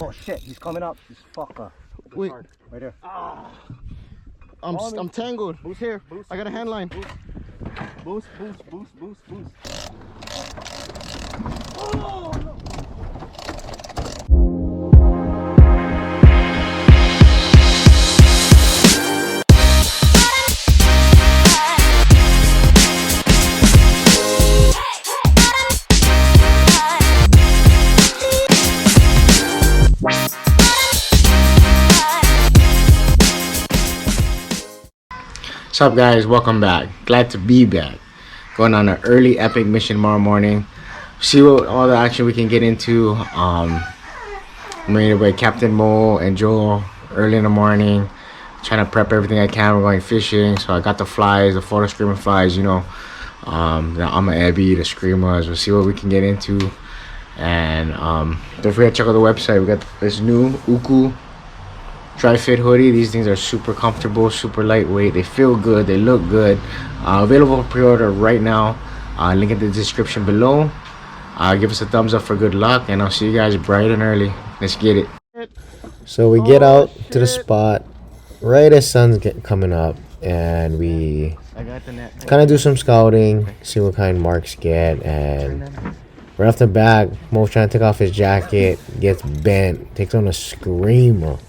Oh shit, he's coming up, this fucker. Wait. Right there. I'm tangled. Boost here. Boost. I got a hand line. Boost. Oh no. What's up, guys? Welcome back. Glad to be back. Going on an early epic mission tomorrow morning. See what all the action we can get into. I'm ready with Capt Mo and Joe early in the morning, trying to prep everything I can. We're going fishing, so I got the flies, the photo screaming flies, you know, the Ama Ebby, the SCREAMAHZ. We'll see what we can get into. And don't forget to check out the website. We got this new Uku dry fit hoodie. These things are super comfortable, super lightweight. They feel good, they look good. Available for pre-order right now. Link in the description below. Give us a thumbs up for good luck, and I'll see you guys bright and early. Let's get it. So we get out to the spot right as sun's coming up, and we kind of do some scouting, see what kind of marks get. And right off the bat, Mo's trying to take off his jacket, gets bent, takes on a screamer.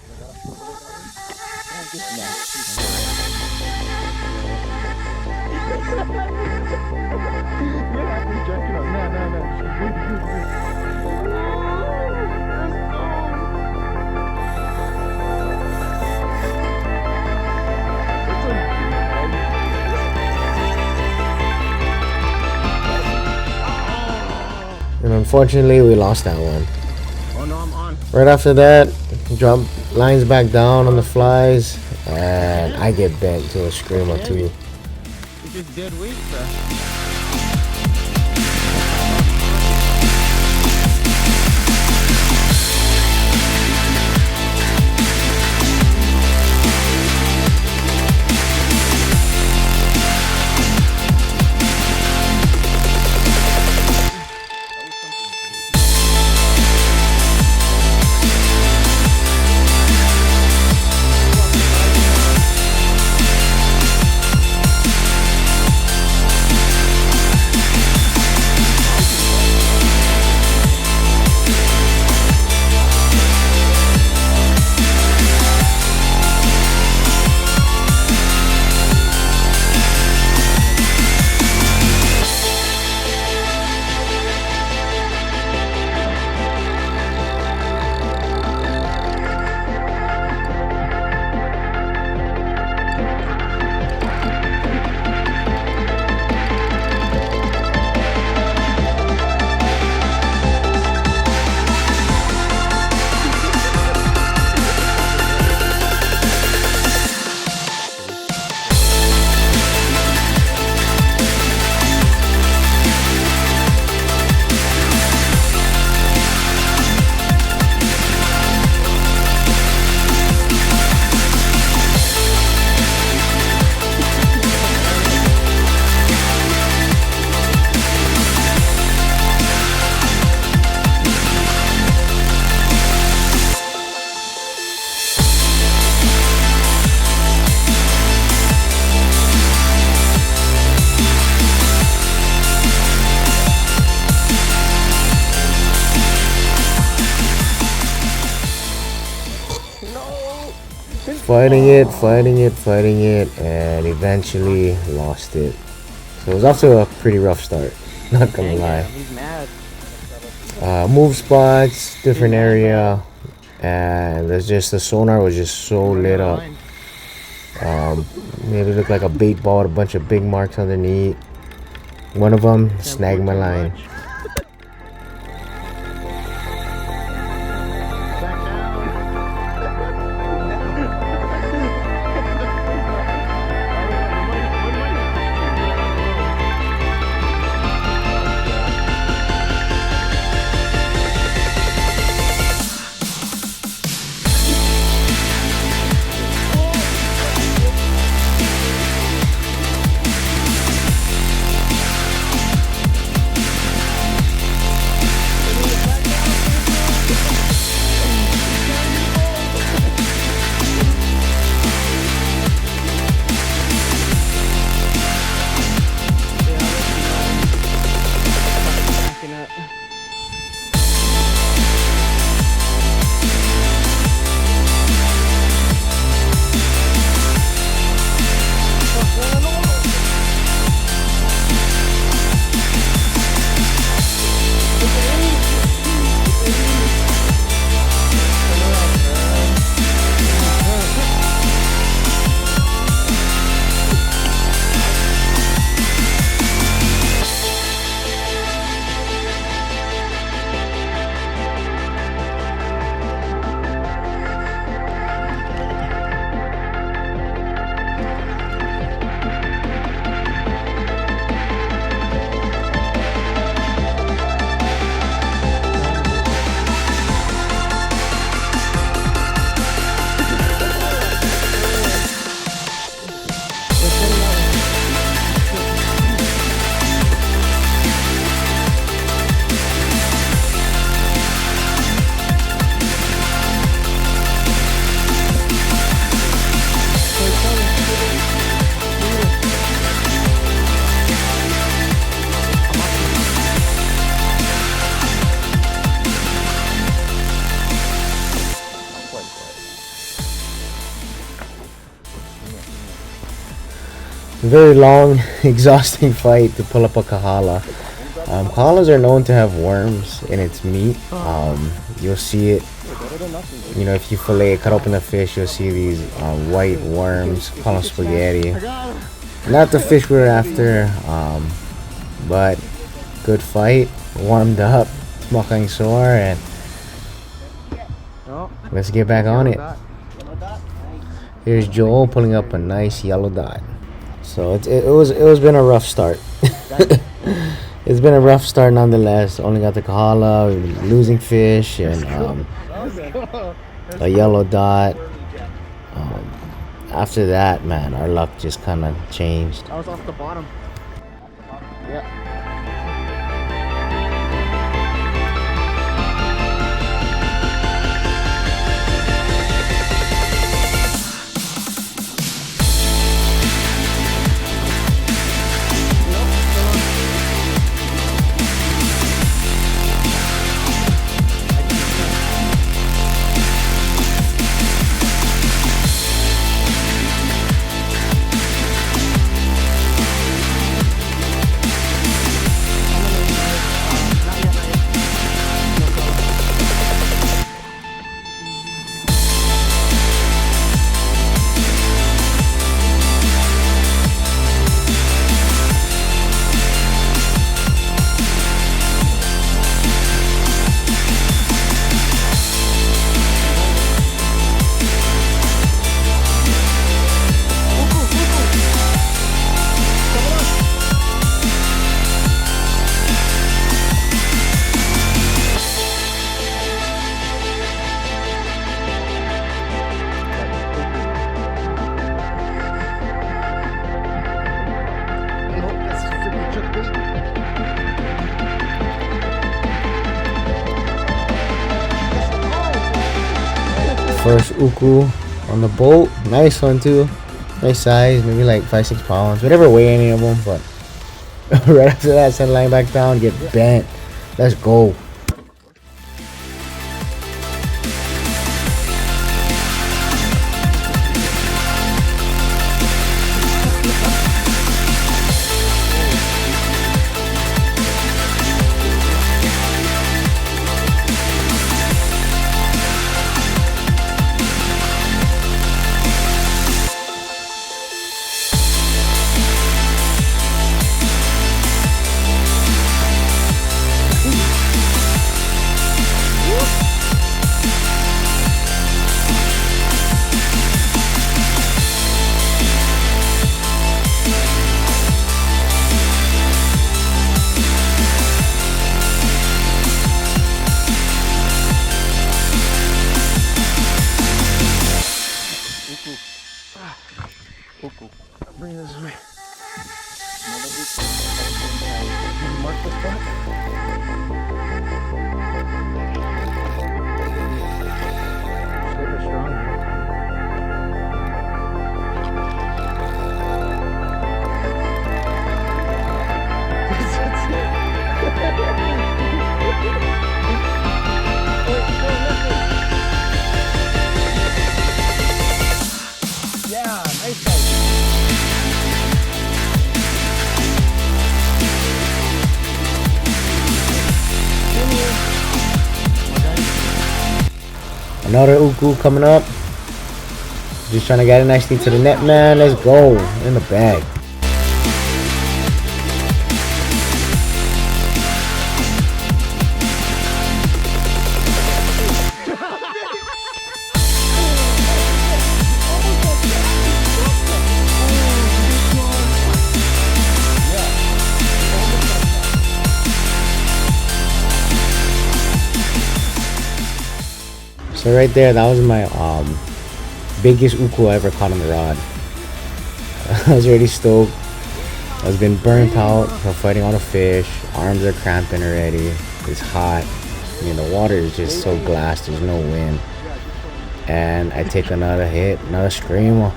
And unfortunately, we lost that one. Oh no, I'm on. Right after that, drop lines back down on the flies, and I get bent to a screamer too. It's just dead weight, bro. Fighting it, and eventually lost it. So it was off to a pretty rough start, not gonna lie. He's mad. Move spots, different area, and there's just the sonar was just so lit up. Made it look like a bait ball with a bunch of big marks underneath. One of them snagged my line. very long, exhausting fight to pull up a kahala. Kahalas are known to have worms in its meat. You'll see it, you know, if you cut open the fish, you'll see these white worms, call them spaghetti. Not the fish we were after, but good fight, warmed up, smoking sore, and let's get back on it. Here's Joel pulling up a nice yellow dot. So it was been a rough start. It's been a rough start nonetheless. Only got the kahala, losing fish, and a yellow dot. After that, man, our luck just kind of changed. I was off the bottom. Yeah. First uku on the boat, nice one too, nice size, maybe like 5-6 pounds. We never weigh any of them, but right after that, send line back down, get bent. Let's go. Bring this way. Mark the spot. Super strong. Yeah, nice fight. Another uku coming up. Just trying to get it nicely to the net, man. Let's go. In the bag. So right there, that was my biggest uku I ever caught on the rod. I was already stoked. I was been burnt out from fighting all the fish. Arms are cramping already. It's hot. I mean, the water is just so glass. There's no wind. And I take another hit, another screamer.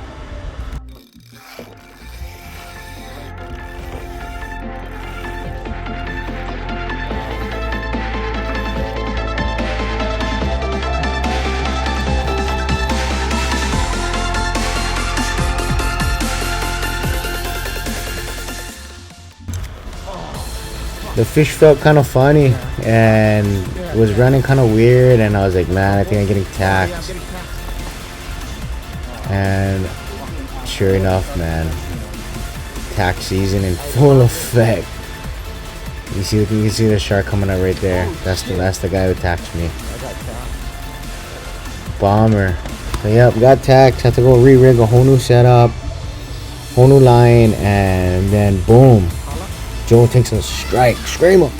the fish felt kind of funny and was running kind of weird, and I was like, man, I think I'm getting tacked. And sure enough, man, tack season in full effect. You can see the shark coming up right there. That's the guy who tacked me. Bomber. So yep, got tacked. Had to go re-rig a whole new setup, whole new line, and then boom, Joe takes a strike. Screamer.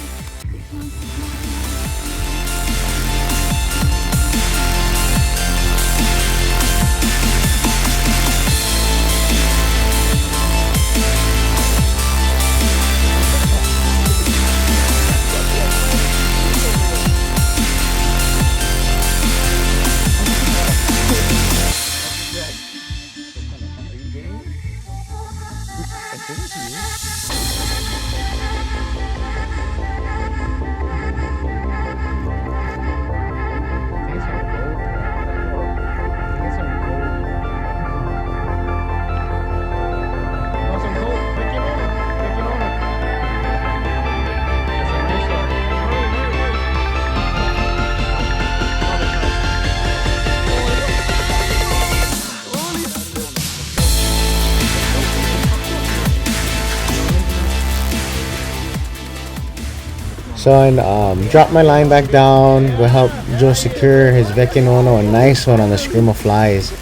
So I dropped my line back down. Will help Joe secure his Vecchinono, a nice one on the scream of flies.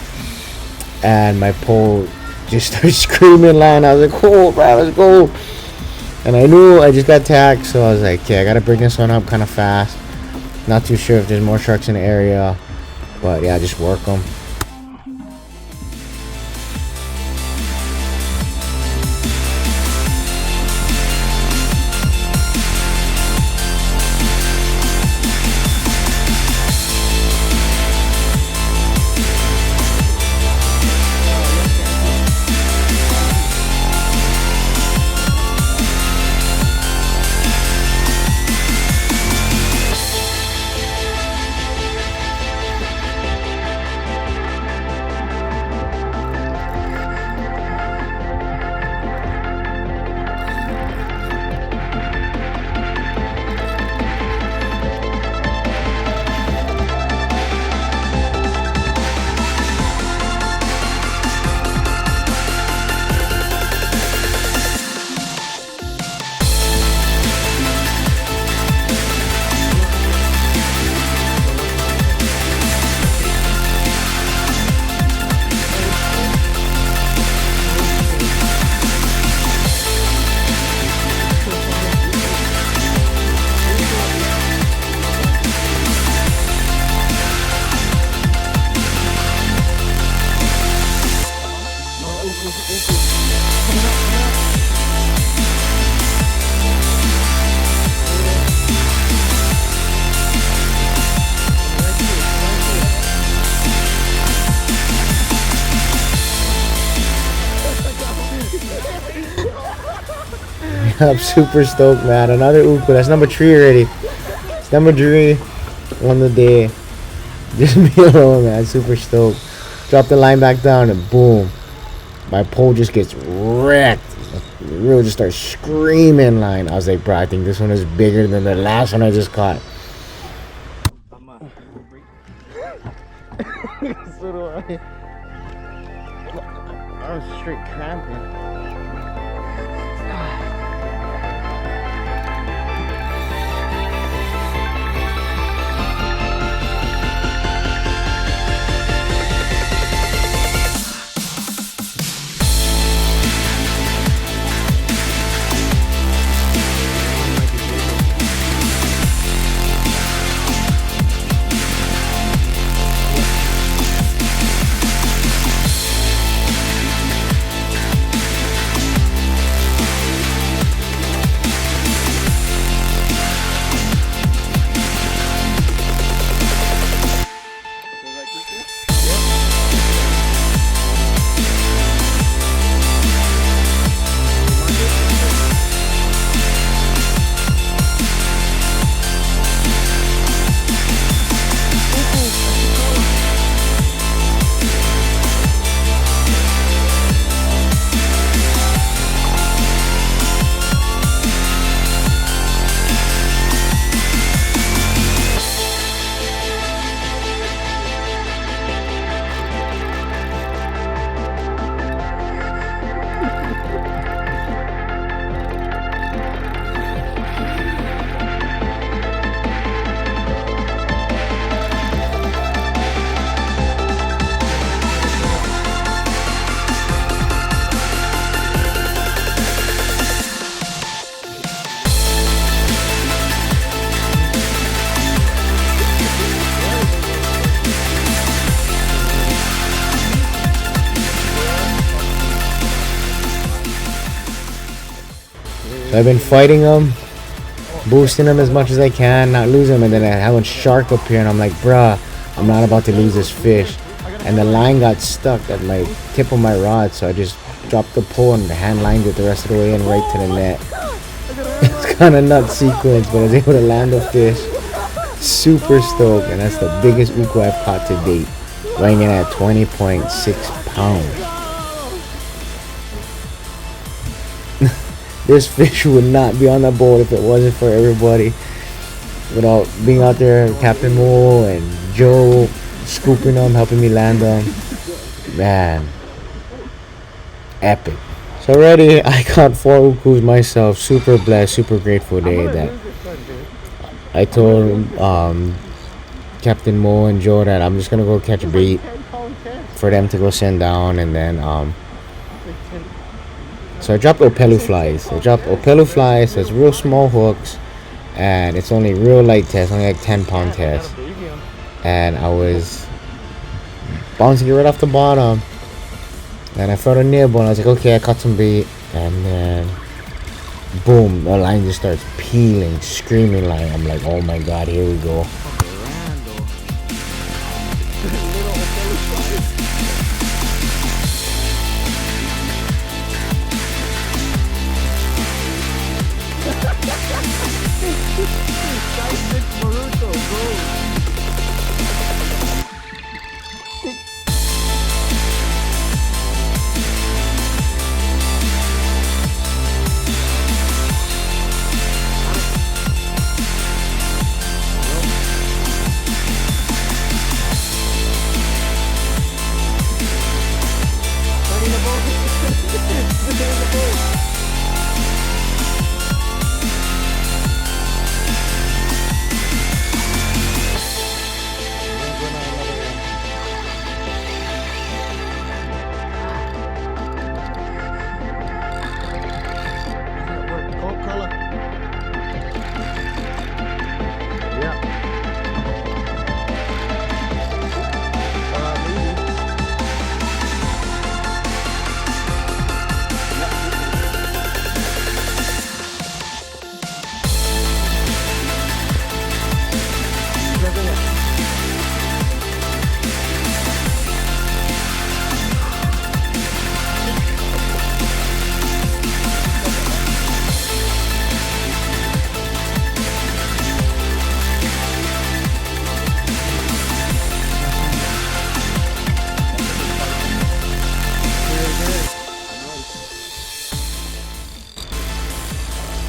And my pole just started screaming line. I was like, oh, bro, let's go. And I knew I just got tagged, so I was like, okay, I gotta bring this one up kind of fast. Not too sure if there's more sharks in the area, but yeah, just work them. I'm super stoked, man. Another uku. That's number 3 already. It's number 3 on the day. Just me alone, man. Super stoked. Drop the line back down and boom. My pole just gets wrecked. The reel just starts screaming line. I was like, bro, I think this one is bigger than the last one I just caught. So do I. I was straight cramping. So I've been fighting them, boosting them as much as I can, not losing them, and then I have a shark up here, and I'm like, bruh, I'm not about to lose this fish. And the line got stuck at my tip of my rod, so I just dropped the pole and hand lined it the rest of the way and right to the net. It's kind of nuts sequence, but I was able to land a fish. Super stoked, and that's the biggest uku I've caught to date, weighing in at 20.6 pounds. This fish would not be on the boat if it wasn't for everybody. Without being out there, Capt Mo and Joe scooping them, helping me land them. Man, epic. So already I caught 4 ukus myself. Super blessed, super grateful day that I told Capt Mo and Joe that I'm just gonna go catch bait for them to go send down, and then so I dropped Opelu flies. So it's real small hooks, and it's only real light test, only like 10-pound test. And I was bouncing it right off the bottom, and I felt a nibble, and I was like, okay, I caught some bait, and then boom, the line just starts peeling, screaming line. I'm like, oh my god, here we go.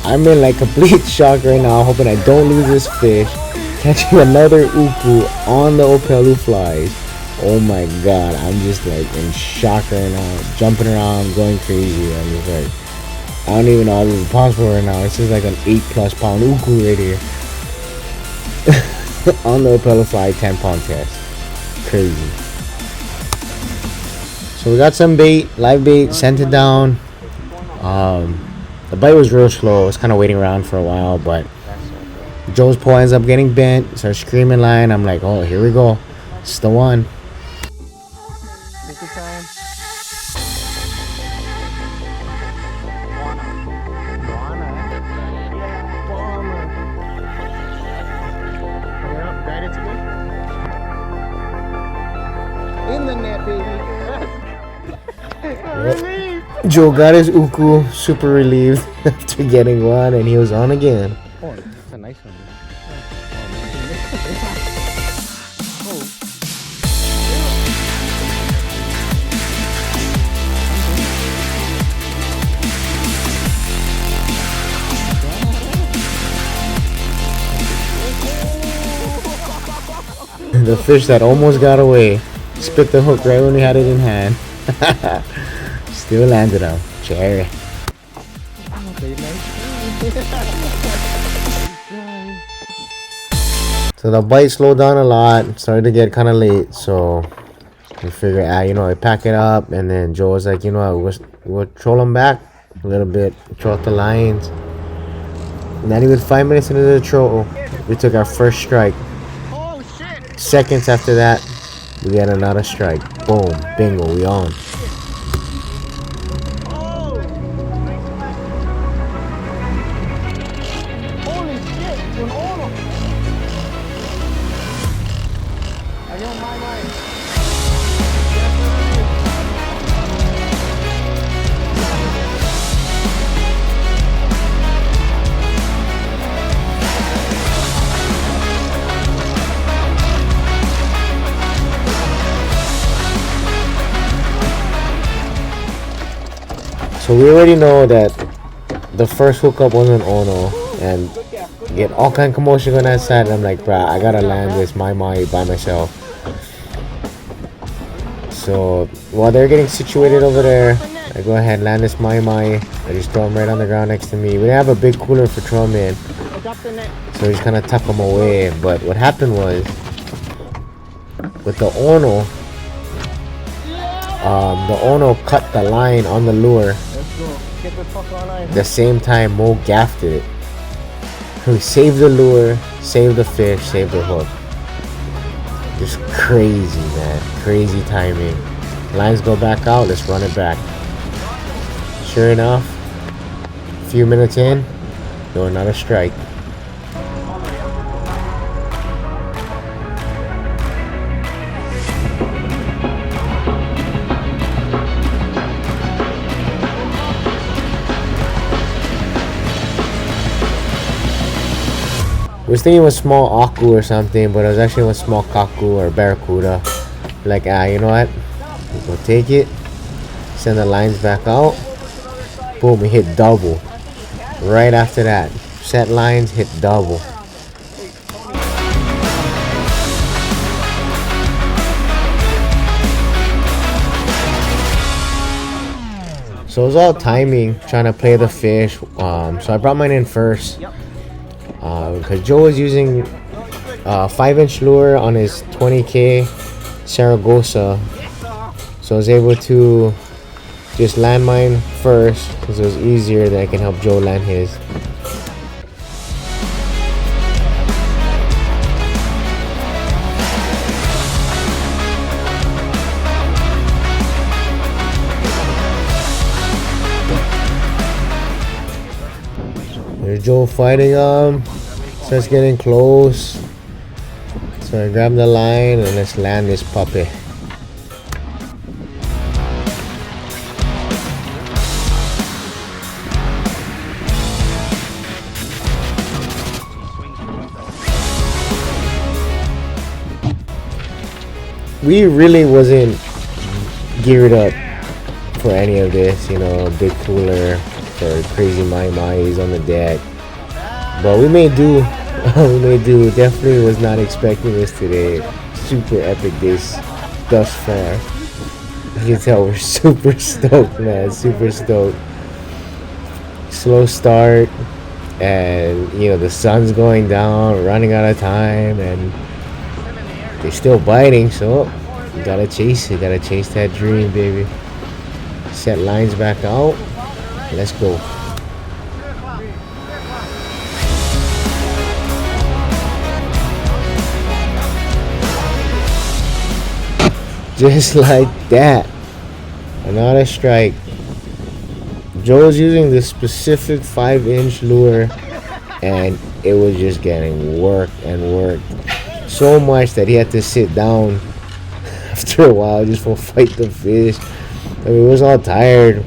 I'm in like complete shock right now, hoping I don't lose this fish. Catching another uku on the Opelu flies. Oh my god, I'm just like in shock right now, jumping around, going crazy. I'm just like, I don't even know how this is possible right now. This is like an 8+ pound uku right here. On the Opelu fly 10-pound test. Crazy. So we got some bait, live bait, sent it down. The bite was real slow. I was kind of waiting around for a while, but Joe's pole ends up getting bent. Starts screaming line. I'm like, oh, here we go. It's the one. Take your time. In the net, baby. Joe got his uku, super relieved after getting one, and he was on again. Oh, that's a nice one. The fish that almost got away spit the hook right when we had it in hand. Still landed him. Cherry. So the bite slowed down a lot. Started to get kind of late, so we figured, I pack it up. And then Joe was like, we'll troll them back a little bit, troll out the lines. Not even 5 minutes into the troll, we took our first strike. Seconds after that, we get another strike. Boom, bingo, we on. So we already know that the first hookup wasn't Ono, and get all kind of commotion going outside. And I'm like, bruh, I gotta land this my by myself. So while they're getting situated over there, I go ahead and land this my. I just throw him right on the ground next to me. We didn't have a big cooler for throw him in, so we just kind of tuck him away. But what happened was, with the Ono cut the line on the lure. The same time Mo gaffed it. We saved the lure, saved the fish, saved the hook. Just crazy, man. Crazy timing. Lines go back out, let's run it back. Sure enough, a few minutes in, no, another strike. I was thinking it was small aku or something, but it was actually a small kaku or barracuda. Like, you know what? We'll take it, send the lines back out. Boom, we hit double. Right after that, set lines, hit double. So it was all timing, trying to play the fish. So I brought mine in first. Because Joe was using 5-inch lure on his 20K Saragossa, so I was able to just land mine first because it was easier. That I can help Joe land his. There's Joe fighting him. Starts getting close. So I grab the line and let's land this puppy. We really wasn't geared up for any of this, you know, big cooler for crazy mai-mais on the deck. But we may do. We may do. Definitely was not expecting this today. Super epic days thus far. You can tell we're super stoked, man. Super stoked. Slow start, and you know the sun's going down, running out of time, and they're still biting. So you gotta chase it. Gotta chase that dream, baby. Set lines back out. Let's go. Just like that, another strike. Joe's using this specific 5-inch lure, and it was just getting worked and worked so much that he had to sit down after a while just for fight the fish. I mean, he was all tired,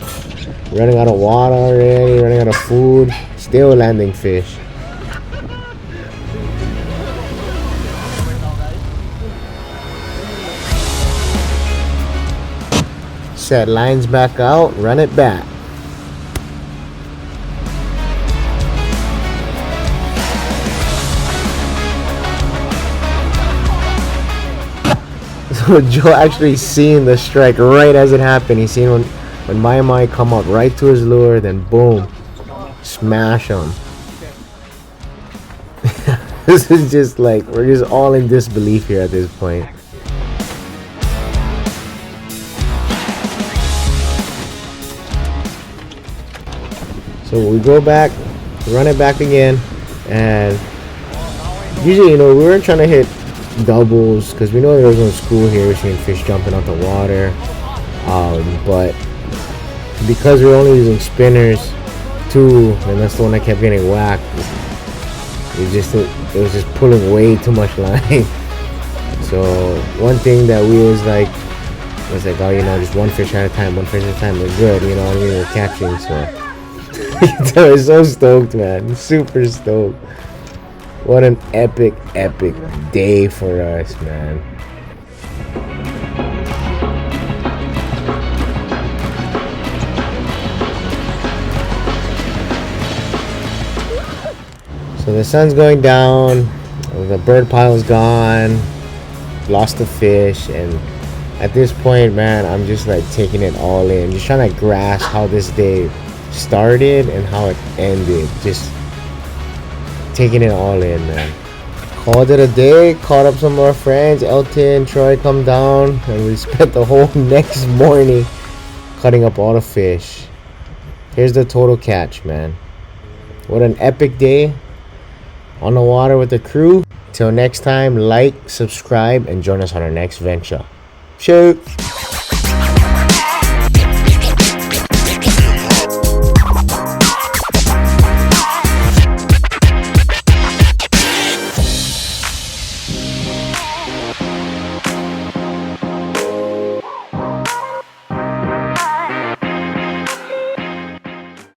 running out of water already, running out of food, still landing fish. Set lines back out, run it back. So Joe actually seen the strike right as it happened. He seen when my come up right to his lure, then boom, smash him. This is just like, we're just all in disbelief here at this point. So we go back, run it back again, and usually, you know, we weren't trying to hit doubles because we know there was no school here. We're seeing fish jumping out the water, but because we're only using spinners, 2, and that's the one that kept getting whacked. It was just pulling way too much line. So one thing that we was like, oh, you know, just one fish at a time, we're good, you know what I mean, we're catching. So I was so stoked, man, super stoked. What an epic day for us, man. So the sun's going down, the bird pile's gone, lost the fish, and at this point, man, I'm just like taking it all in, just trying to grasp how this day started and how it ended, just taking it all in, man. Called it a day, caught up some more friends, Elton, Troy come down, and we spent the whole next morning cutting up all the fish. Here's the total catch, man. What an epic day on the water with the crew. Till next time, like, subscribe, and join us on our next venture. Shoot!